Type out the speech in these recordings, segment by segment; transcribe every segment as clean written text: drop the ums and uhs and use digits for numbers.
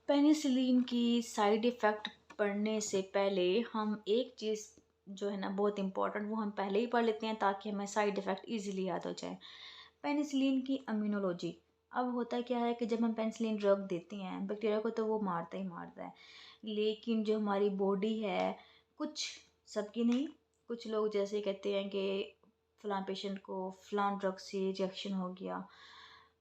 Penicillin की side effect पढ़ने से पहले हम एक चीज़ जो है ना बहुत इम्पोर्टेंट वो हम पहले ही पढ़ लेते हैं ताकि हमें साइड इफ़ेक्ट इजीली याद हो जाए। पेनिसिलिन की इम्यूनोलॉजी। अब होता क्या है कि जब हम पेनिसिलिन ड्रग देते हैं बैक्टीरिया को तो वो मारता ही मारता है, लेकिन जो हमारी बॉडी है, कुछ सबकी नहीं, कुछ लोग जैसे कहते हैं कि फ़लाँ पेशेंट को फ़लाँ ड्रग से रिएक्शन हो गया।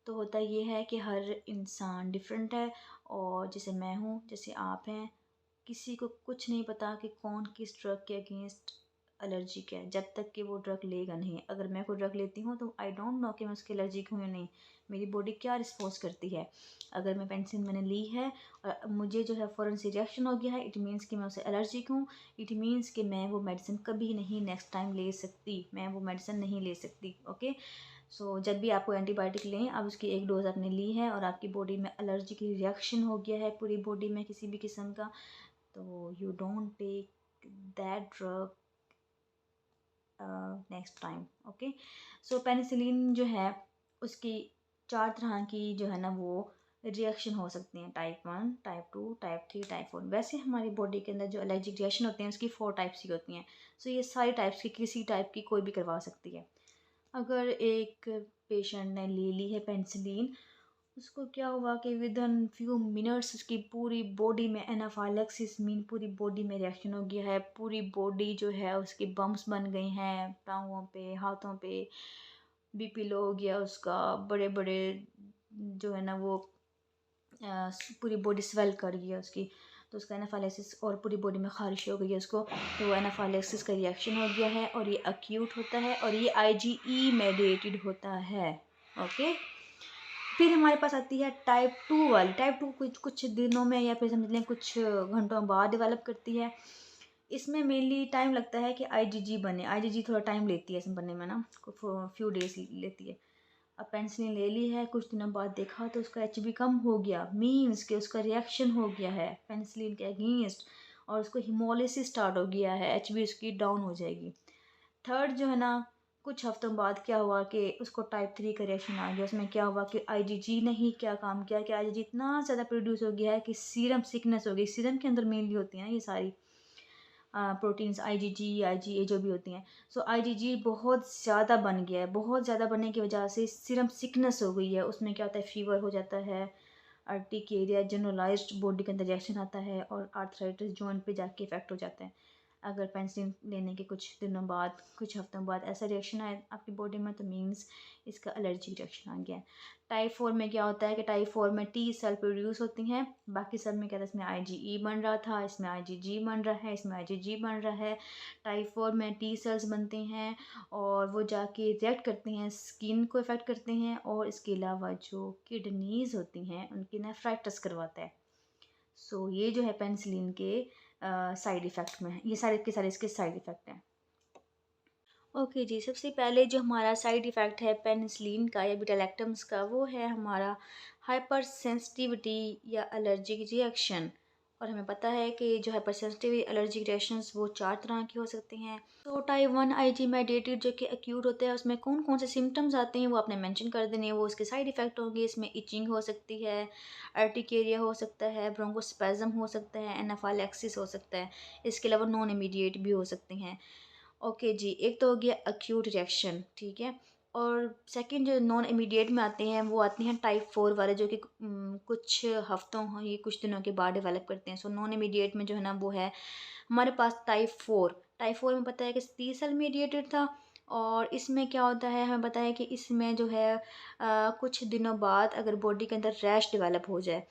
तो होता ये है कि हर इंसान डिफरेंट है, और जैसे मैं हूँ, जैसे आप हैं, किसी को कुछ नहीं पता कि कौन किस ड्रग के अगेंस्ट एलर्जिक है जब तक कि वो ड्रग लेगा नहीं। अगर मैं कोई ड्रग लेती हूँ तो आई डोंट नो कि मैं उसकी एलर्जिक हूँ या नहीं, मेरी बॉडी क्या रिस्पॉन्स करती है। अगर मैं पेनिसिलिन मैंने ली है और मुझे जो है फ़ौरन से रिएक्शन हो गया है, इट मीन्स कि मैं उसे एलर्जिक हूँ। इट मीन्स कि मैं वो मेडिसिन कभी नहीं नेक्स्ट टाइम ले सकती, मैं वो मेडिसिन नहीं ले सकती। ओके। जब भी आपको एंटीबायोटिक लें, अब उसकी एक डोज़ आपने ली है और आपकी बॉडी में एलर्जी की रिएक्शन हो गया है पूरी बॉडी में किसी भी किस्म का, तो you don't take that drug next time. Okay. Penicillin जो है उसकी 4 तरह की जो है ना वो रिएक्शन हो सकती हैं, टाइप 1, टाइप 2, टाइप 3, टाइप 4। वैसे हमारी बॉडी के अंदर जो एलर्जिक रिएक्शन होते हैं उसकी 4 टाइप्स की होती हैं। ये सारी टाइप्स की किसी टाइप की कोई भी करवा सकती है। अगर एक पेशेंट ने ले ली है पेनिसिलिन, उसको क्या हुआ कि विदिन फ्यू मिनट्स उसकी पूरी बॉडी में एनाफाइलैक्सिस मीन पूरी बॉडी में रिएक्शन हो गया है। पूरी बॉडी जो है उसकी बम्प्स बन गई हैं, पाँवों पे, हाथों पे, बीपी लो हो गया उसका, बड़े बड़े जो है ना वो पूरी बॉडी स्वेल कर गई है उसकी। तो उसका एनाफाइलेसिस और पूरी बॉडी में ख़ारिश हो गई है उसको, तो वो एनाफाइलेसिस का रिएक्शन हो गया है और ये अक्यूट होता है और ये आईजीई मेडिएटेड होता है। ओके। फिर हमारे पास आती है टाइप 2 वाली। टाइप 2 कुछ कुछ दिनों में या फिर समझ लें कुछ घंटों बाद डेवलप करती है। इसमें मेनली टाइम लगता है कि आईजीजी बने। आईजीजी थोड़ा टाइम लेती है इसमें बनने में ना, फ्यू डेज लेती है। अब पेनिसिलिन ले ली है, कुछ दिनों बाद देखा तो उसका एचबी कम हो गया, मीन्स कि उसका रिएक्शन हो गया है पेनिसिलिन के अगेंस्ट और उसको हिमोलिसिस स्टार्ट हो गया है, एचबी उसकी डाउन हो जाएगी। थर्ड जो है ना, कुछ हफ्तों बाद क्या हुआ कि उसको टाइप 3 का रिएक्शन आ गया। उसमें क्या हुआ कि आईजीजी ने ही क्या काम किया कि आईजीजी इतना ज़्यादा प्रोड्यूस हो गया है कि सीरम सिकनेस हो गई। सीरम के अंदर मेनली होती हैं ये सारी प्रोटीन्स, आईजीजी, आईजीए जो भी होती हैं। आईजीजी बहुत ज़्यादा बन गया है, बहुत ज़्यादा बनने की वजह से सीरम सिकनेस हो गई है। उसमें क्या होता है, फीवर हो जाता है, अर्टिकेरिया, जनरलाइज्ड बॉडी के अंदर रिएक्शन आता है और आर्थराइटिस जॉइंट पे जाके इफेक्ट हो जाता है। अगर पेनिसिलिन लेने के कुछ दिनों बाद, कुछ हफ्तों बाद ऐसा रिएक्शन आए आपकी बॉडी में, तो मीन्स इसका एलर्जिक रिएक्शन आ गया है। टाइप 4 में क्या होता है कि टाइप 4 में टी सेल प्रोड्यूस होती हैं, बाकी सब में क्या था, इसमें आईजीई बन रहा था, इसमें आईजीजी बन रहा है, इसमें आईजीजी बन रहा है। टाइप 4 में टी सेल्स बनते हैं और वो जाके रिएक्ट करते हैं, स्किन को इफ़ेक्ट करते हैं और इसके अलावा जो किडनीज़ होती हैं उनकी नेफ्राइटिस करवाता है। ये जो है पेनिसिलिन के साइड इफ़ेक्ट में है, ये सारे के सारे इसके साइड इफ़ेक्ट हैं। ओके जी, सबसे पहले जो हमारा साइड इफ़ेक्ट है पेनिसिलिन का या बीटा-लैक्टम्स का, वो है हमारा हाइपर सेंसिटिविटी या एलर्जिक रिएक्शन। और हमें पता है कि जो हाइपर सेंसिटिव एलर्जिक रिएक्शंस वो 4 तरह की हो सकती हैं। टाइप 1 आईजी मेडिएटेड जो कि एक्यूट होता है, उसमें कौन कौन से सिम्टम्स आते हैं वो आपने मेंशन कर देने हैं, वो उसके साइड इफ़ेक्ट होंगे। इसमें इचिंग हो सकती है, अर्टिकेरिया हो सकता है, ब्रोंकोस्पैज़म हो सकता है, एनाफाइलैक्सिस हो सकता है। इसके अलावा नॉन इमीडिएट भी हो सकते हैं। ओके जी, एक तो हो गया एक्यूट रिएक्शन, ठीक है। और सेकंड जो नॉन इमीडिएट में आते हैं वो आती हैं टाइप 4 वाले, जो कि कुछ हफ्तों ये कुछ दिनों के बाद डेवलप करते हैं। नॉन इमीडिएट में जो है ना वो है हमारे पास टाइप 4। टाइप 4 में पता है कि टी सेल मीडिएटेड था, और इसमें क्या होता है हमें पता है कि इसमें जो है कुछ दिनों बाद अगर बॉडी के अंदर रैश डेवलप हो जाए,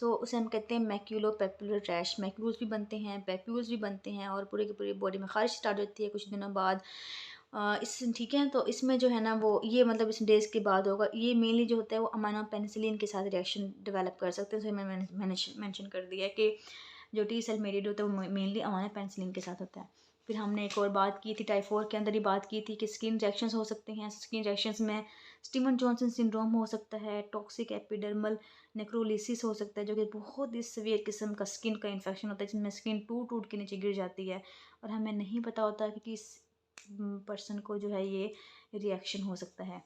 उसे हम कहते हैं मैक्यूलोपेपुलर रैश। मैक्यूल्स भी बनते हैं, पेप्यूल्स भी बनते हैं और पूरी की पूरी बॉडी में ख़ारिश स्टार्ट होती है कुछ दिनों बाद। इस ठीक है, तो इसमें जो है ना वो ये मतलब इस डेज़ के बाद होगा। ये मेनली जो होता है वो अमाइनो पेनिसिलिन के साथ रिएक्शन डेवलप कर सकते हैं। मैंने मेंशन कर दिया है कि जो टी सेल मेडिएट होता है वो मेनली अमाइनो पेनिसिलिन के साथ होता है। फिर हमने एक और बात की थी, टाइप 4 के अंदर ही बात की थी कि स्किन रिएक्शंस हो सकते हैं। स्किन रिएक्शंस में स्टीवन जॉनसन सिंड्रोम हो सकता है, टॉक्सिक एपिडर्मल नेक्रोलिसिस हो सकता है, जो कि बहुत ही सीवियर किस्म का स्किन का इन्फेक्शन होता है जिसमें स्किन टूट टूट के नीचे गिर जाती है और हमें नहीं पता होता कि किस पर्सन को जो है ये रिएक्शन हो सकता है।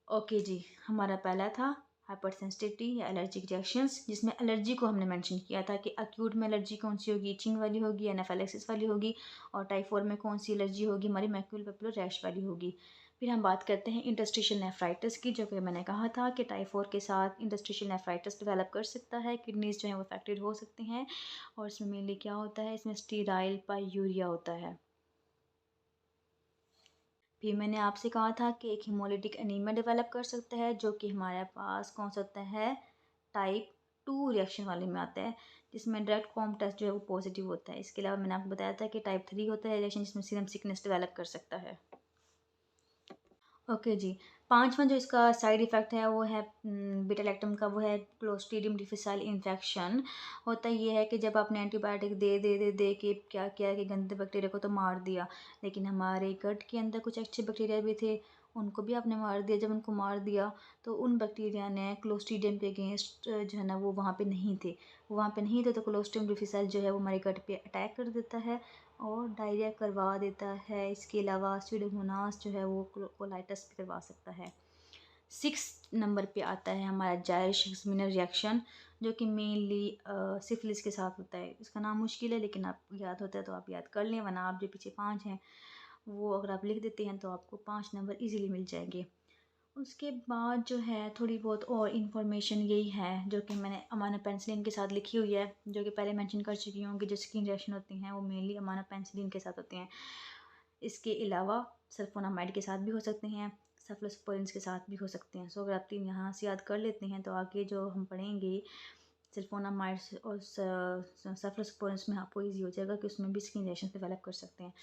ओके जी, हमारा पहला था हाइपर सेंसिटिविटी या एलर्जिक रिएक्शंस, जिसमें एलर्जी को हमने मेंशन किया था कि अक्यूट में एलर्जी कौन सी होगी, इचिंग वाली होगी, एनाफिलैक्सिस वाली होगी, और टाइप 4 में कौन सी एलर्जी होगी, हमारी मैक्यूलर पैपुलर रैश वाली होगी। फिर हम बात करते हैं इंटरस्टिशियल नेफ्राइटिस की, जो कि मैंने कहा था कि टाइप 4 के साथ इंटरस्टिशियल नेफ्राइटिस डेवलप कर सकता है, किडनीज जो है वो अफेक्टेड हो सकते हैं, और इसमें मेनली क्या होता है, इसमें स्टीराइल पायूरिया होता है। फिर मैंने आपसे कहा था कि एक हीमोलिटिक एनीमिया डेवलप कर सकता है, जो कि हमारे पास कौन सा होता है, टाइप 2 रिएक्शन वाले में आता है, जिसमें डायरेक्ट कॉम टेस्ट जो है वो पॉजिटिव होता है। इसके अलावा मैंने आपको बताया था कि टाइप 3 होता है रिएक्शन, जिसमें सीरम सिकनेस डेवलप कर सकता है। ओके जी, पांचवा जो इसका साइड इफ़ेक्ट है वो है बीटा लैक्टम का, वो है क्लोस्ट्रीडियम डिफिसाइल इन्फेक्शन। होता ये है कि जब आपने एंटीबायोटिक दे के क्या किया कि गंदे बैक्टीरिया को तो मार दिया, लेकिन हमारे गट के अंदर कुछ अच्छे बैक्टीरिया भी थे, उनको भी आपने मार दिया। जब उनको मार दिया तो उन बैक्टीरिया ने क्लोस्ट्रीडियम के अगेंस्ट जो है ना वो वहाँ पे नहीं थे, तो क्लोस्ट्रीडियम डिफिसाइल जो है वो हमारे गट पे अटैक कर देता है और डायरिया करवा देता है। इसके अलावा स्यूडोमोनास जो है वो कोलाइटिस भी करवा सकता है। 6 नंबर पे आता है हमारा जायरशमिनर रिएक्शन, जो कि मेनली सिफिलिस के साथ होता है। इसका नाम मुश्किल है, लेकिन आप याद होता है तो आप याद कर लें, वरना आप जो पीछे 5 हैं वो अगर आप लिख देते हैं तो आपको 5 नंबर इजीली मिल जाएंगे। उसके बाद जो है थोड़ी बहुत और इन्फॉर्मेशन यही है जो कि मैंने अमानो पेनिसिलिन के साथ लिखी हुई है, जो कि पहले मेंशन कर चुकी हूँ कि जो स्किन रिएक्शन होती हैं वो मेनली अमानो पेनिसिलिन के साथ होती हैं। इसके अलावा सल्फोनामाइड के साथ भी हो सकते हैं, सेफ्लोस्पोरिन्स के साथ भी हो सकते हैं। सो अगर आप 3 यहाँ से याद कर लेते हैं तो आगे जो हम पढ़ेंगे सल्फोनामाइड्स और सेफ्लोस्पोरिन्स में आपको ईजी हो जाएगा कि उसमें भी स्किन रिएक्शन डेवलप कर सकते हैं।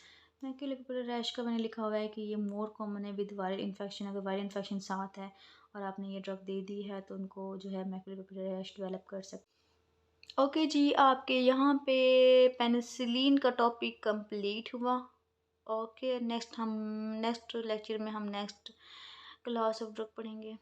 मैक्यूलर पैपुलर रैश का मैंने लिखा हुआ है कि ये मोर कॉमन है विद वायरल इन्फेक्शन। अगर वायरल इन्फेक्शन साथ है और आपने ये ड्रग दे दी है तो उनको जो है मैक्यूलर पैपुलर रैश डेवलप कर सकते। ओके जी, आपके यहाँ पे पेनिसिलिन का टॉपिक कंप्लीट हुआ। ओके, नेक्स्ट लेक्चर में हम नेक्स्ट क्लास ऑफ ड्रग पढ़ेंगे।